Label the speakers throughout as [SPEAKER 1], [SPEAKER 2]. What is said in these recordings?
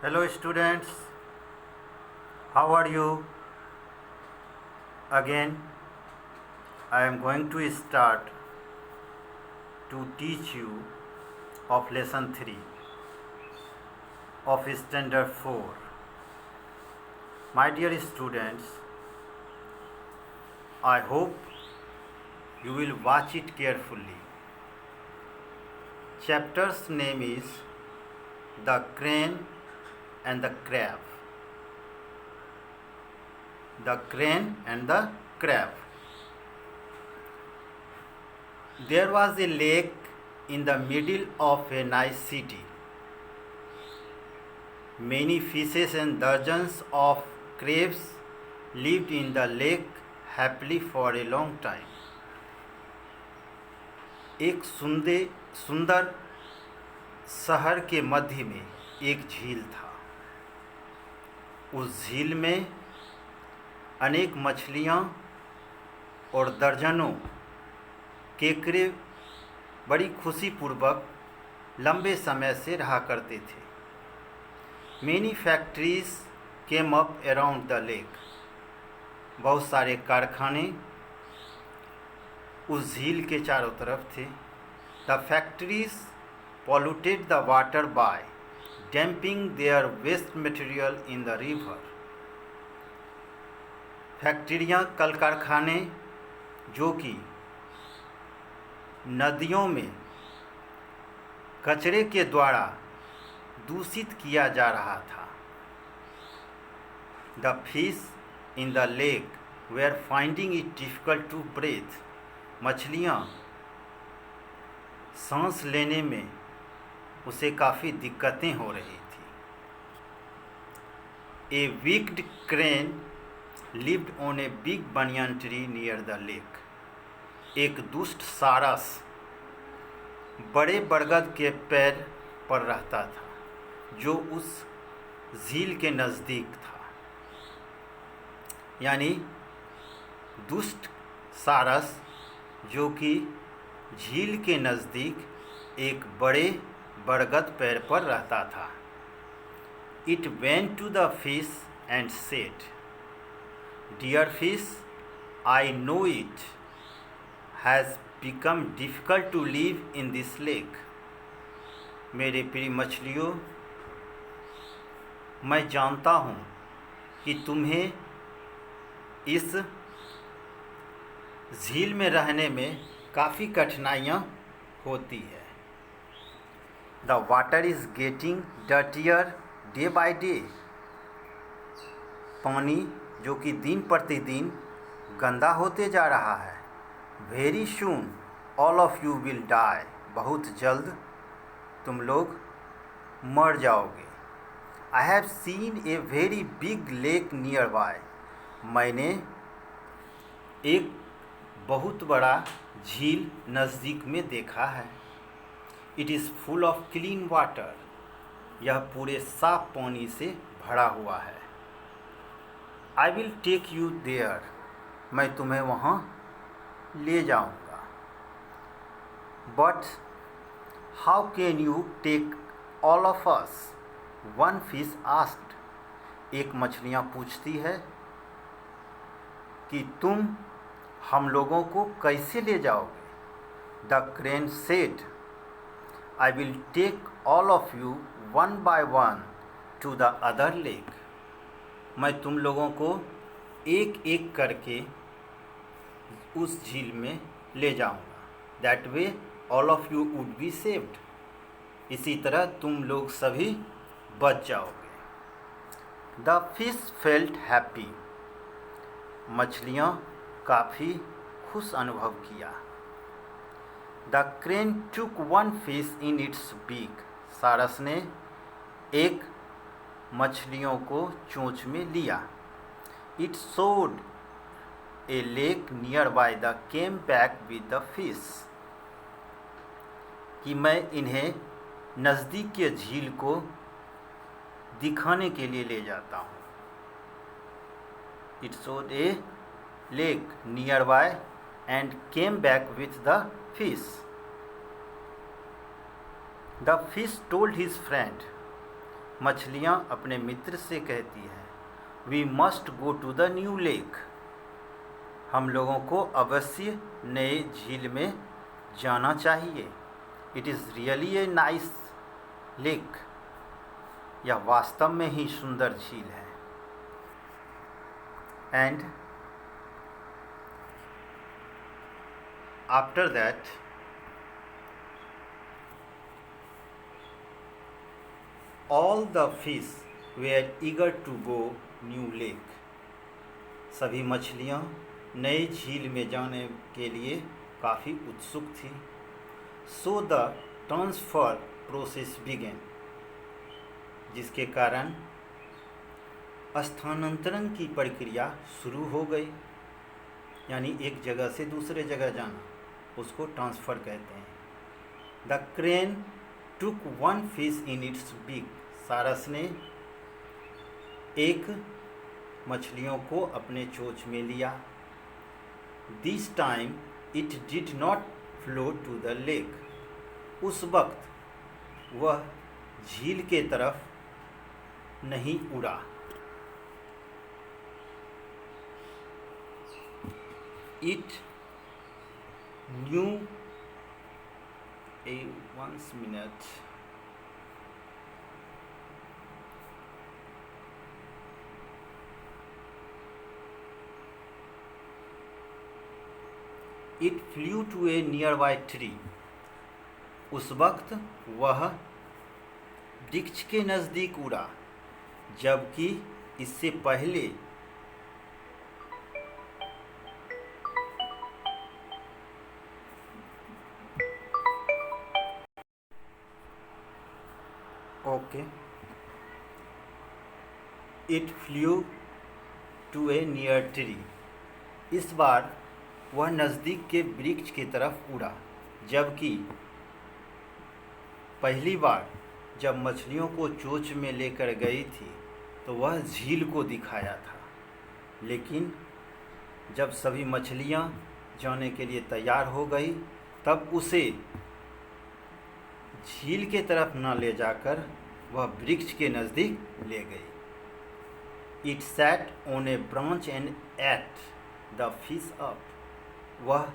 [SPEAKER 1] Hello students, how are you? Again, I am going to start to teach you of lesson 3 of standard 4. My dear students, I hope you will watch it carefully. Chapter's name is The Crane and the Crab. The Crane and the Crab. There was a lake in the middle of a nice city. Many fishes and dozens of crabs lived in the lake happily for a long time. एक सुंदर शहर के मध्य में एक झील था। उस झील में अनेक मछलियाँ और दर्जनों केकड़े बड़ी खुशीपूर्वक लंबे समय से रहा करते थे। Many factories came up around the lake. बहुत सारे कारखाने उस झील के चारों तरफ थे। The factories polluted the water by dumping their waste material in the river. फैक्ट्रियाँ, कल कारखाने जो कि नदियों में कचरे के द्वारा दूषित किया जा रहा था। The fish in the lake were finding it difficult to breathe. मछलियाँ सांस लेने में उसे काफ़ी दिक्कतें हो रही थी। A wicked crane lived on a big banyan tree near the lake. एक दुष्ट सारस बड़े बरगद के पेड़ पर रहता था, जो उस झील के नज़दीक था। यानी दुष्ट सारस जो कि झील के नज़दीक एक बड़े बरगद पेड़ पर रहता था। It went to the fish and said, "Dear fish, I know it has become difficult to live in this lake." मेरे प्रिय मछलियों, मैं जानता हूँ कि तुम्हें इस झील में रहने में काफ़ी कठिनाइयाँ होती है। The water is getting dirtier day by day. पानी जो कि दिन प्रतिदिन गंदा होते जा रहा है। Very soon all of you will die. बहुत जल्द तुम लोग मर जाओगे। I have seen a very big lake nearby. मैंने एक बहुत बड़ा झील नज़दीक में देखा है। It is full of clean water. यह पूरे साफ पानी से भरा हुआ है। I will take you there. मैं तुम्हें वहाँ ले जाऊँगा। But how can you take all of us? One fish asked. एक मछलियाँ पूछती है कि तुम हम लोगों को कैसे ले जाओगे? The crane said, "I will take all of you one by one to the other lake." मैं तुम लोगों को एक एक करके उस झील में ले जाऊंगा। That way all of you would be saved. इसी तरह तुम लोग सभी बच जाओगे। The fish felt happy. मछलियाँ काफ़ी खुश अनुभव किया। The crane took one fish in its beak. सारस ने एक मछलियों को चोंच में लिया। It showed a lake nearby. The came back with the fish. कि मैं इन्हें नज़दीक के झील को दिखाने के लिए ले जाता हूँ। It showed a lake nearby and came back with the fish. The fish told his friend, मछलियाँ अपने मित्र से कहती हैं, we must go to the new lake. हम लोगों को अवश्य नए झील में जाना चाहिए। It is really a nice lake. यह वास्तव में ही सुंदर झील है। And after that all the fish were eager to go new lake. सभी मछलियाँ नए झील में जाने के लिए काफ़ी उत्सुक थी। So the transfer process began, जिसके कारण स्थानांतरण की प्रक्रिया शुरू हो गई। यानी एक जगह से दूसरे जगह जाना, उसको ट्रांसफ़र कहते हैं। The crane took one fish in its beak. सारस ने एक मछलियों को अपने चोंच में लिया। This time it did not flew to the lake. उस वक्त वह झील के तरफ नहीं उड़ा। It new a once minute It flew to a nearby tree. उस वक्त वह वृक्ष के नज़दीक उड़ा, जबकि इससे पहले it flew to a near tree. इस बार वह नज़दीक के वृक्ष की तरफ उड़ा, जबकि पहली बार जब मछलियों को चोंच में लेकर गई थी तो वह झील को दिखाया था। लेकिन जब सभी मछलियाँ जाने के लिए तैयार हो गई, तब उसे झील के तरफ न ले जाकर वह वृक्ष के नज़दीक ले गई। It sat on A branch and at the fish up. वह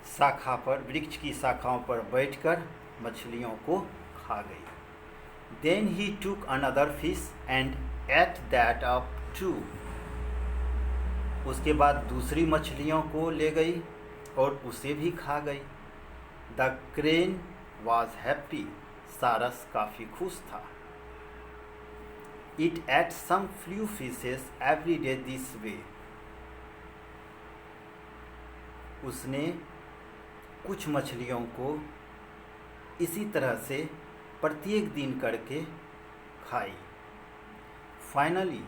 [SPEAKER 1] शाखा पर, वृक्ष की शाखाओं पर बैठकर मछलियों को खा गई। Then he took another fish and ate that up too. उसके बाद दूसरी मछलियों को ले गई और उसे भी खा गई। The crane was happy. सारस काफ़ी खुश था। It ate some few fishes every day this way. उसने कुछ मछलियों को इसी तरह से प्रत्येक दिन करके खाई। Finally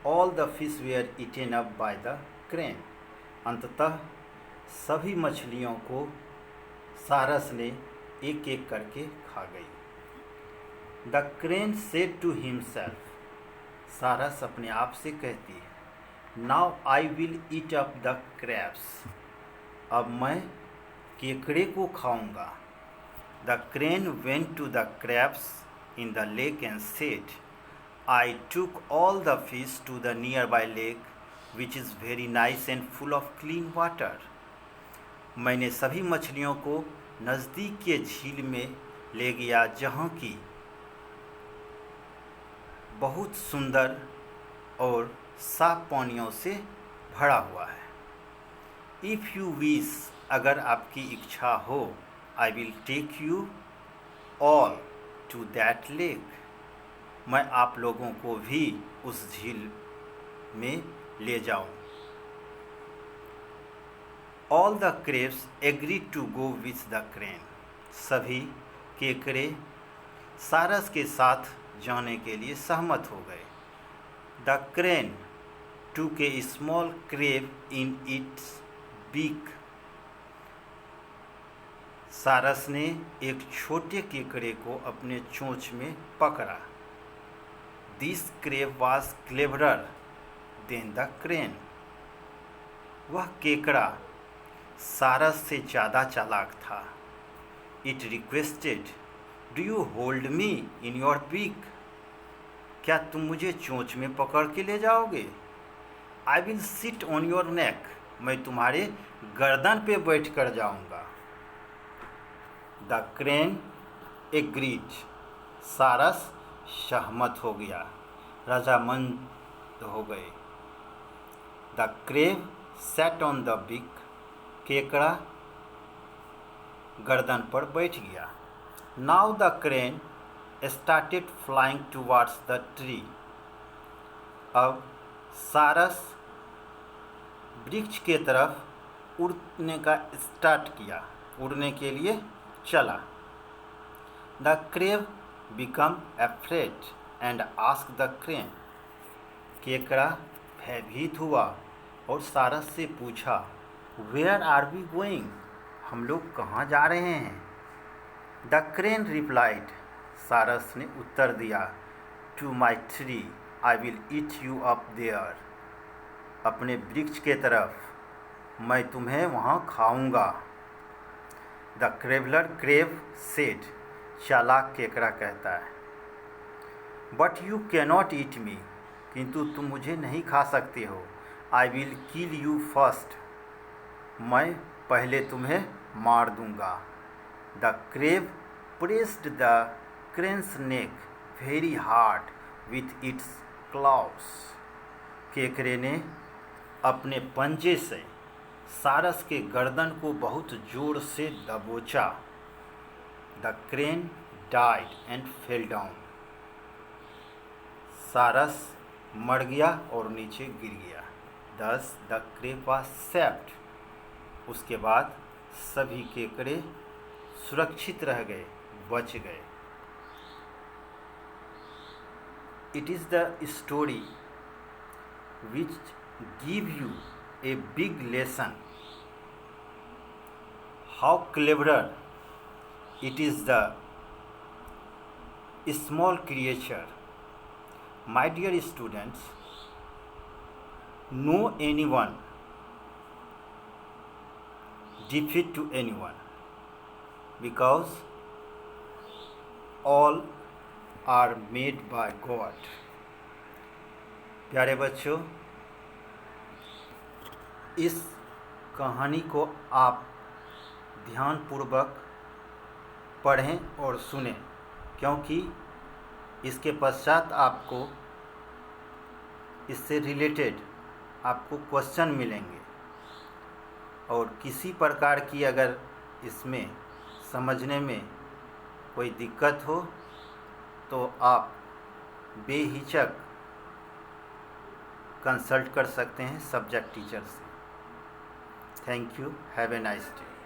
[SPEAKER 1] all the fish were eaten up by the crane. अंततः सभी मछलियों को सारस ने एक एक करके खा गई। The crane said to himself. सारस अपने आप से कहती है, now I will eat up the crabs. अब मैं केकड़े को खाऊंगा। The crane went to the crabs in the lake and said, I took all the fish to the near by lake which is very nice and full of clean water. मैंने सभी मछलियों को नज़दीक के झील में ले गया, जहाँ की बहुत सुंदर और साफ पानियों से भरा हुआ है। इफ़ यू विश, अगर आपकी इच्छा हो, I will take you all to that lake. मैं आप लोगों को भी उस झील में ले जाऊं। All the crabs agree to go with the crane. सभी केकड़े सारस के साथ जाने के लिए सहमत हो गए। The crane took a small crab in its beak. सारस ने एक छोटे केकड़े को अपने चोंच में पकड़ा। This crab was cleverer than the crane. वह केकड़ा सारस से ज़्यादा चालाक था। It requested, do you hold me in your beak. क्या तुम मुझे चोंच में पकड़ के ले जाओगे? I will sit on your neck, मैं तुम्हारे गर्दन पे बैठ कर जाऊँगा। द क्रेन एग्रीड, सारस सहमत हो गया, रजामंद हो गए। The crave sat on the बिक, केकड़ा गर्दन पर बैठ गया। Now the crane started flying towards the tree, अब सारस वृक्ष के तरफ उड़ने का स्टार्ट किया, उड़ने के लिए चला। The crave become afraid and asked the crane, केकड़ा भयभीत हुआ और सारस से पूछा, वेयर आर वी गोइंग, हम लोग कहाँ जा रहे हैं? द क्रेन रिप्लाइड, सारस ने उत्तर दिया, to my tree, I will eat you up there, अपने वृक्ष के तरफ, मैं तुम्हें वहाँ खाऊंगा। द क्रेवलर क्रेव सेड, चालाक केकड़ा कहता है, बट यू कैनॉट ईट मी, किंतु तुम मुझे नहीं खा सकते हो। I will kill you first, मैं पहले तुम्हें मार दूंगा। The crave pressed the cranes neck very hard with its cloves, केकड़े ने अपने पंजे से सारस के गर्दन को बहुत जोर से दबोचा। The crane died and fell down, सारस मर गया और नीचे गिर गया। दस द क्रेव वाज सेव्ड, उसके बाद सभी केकड़े सुरक्षित रह गए, बच गए। It is the story which give U a big lesson, how clever it is the small creature. My dear students, no anyone defeat to anyone, because all are made by God. प्यारे बच्चों, इस कहानी को आप ध्यानपूर्वक पढ़ें और सुनें, क्योंकि इसके पश्चात आपको इससे रिलेटेड आपको क्वेश्चन मिलेंगे, और किसी प्रकार की अगर इसमें समझने में कोई दिक्कत हो तो आप बेहिचक कंसल्ट कर सकते हैं सब्जेक्ट टीचर से। Thank you, have a nice day.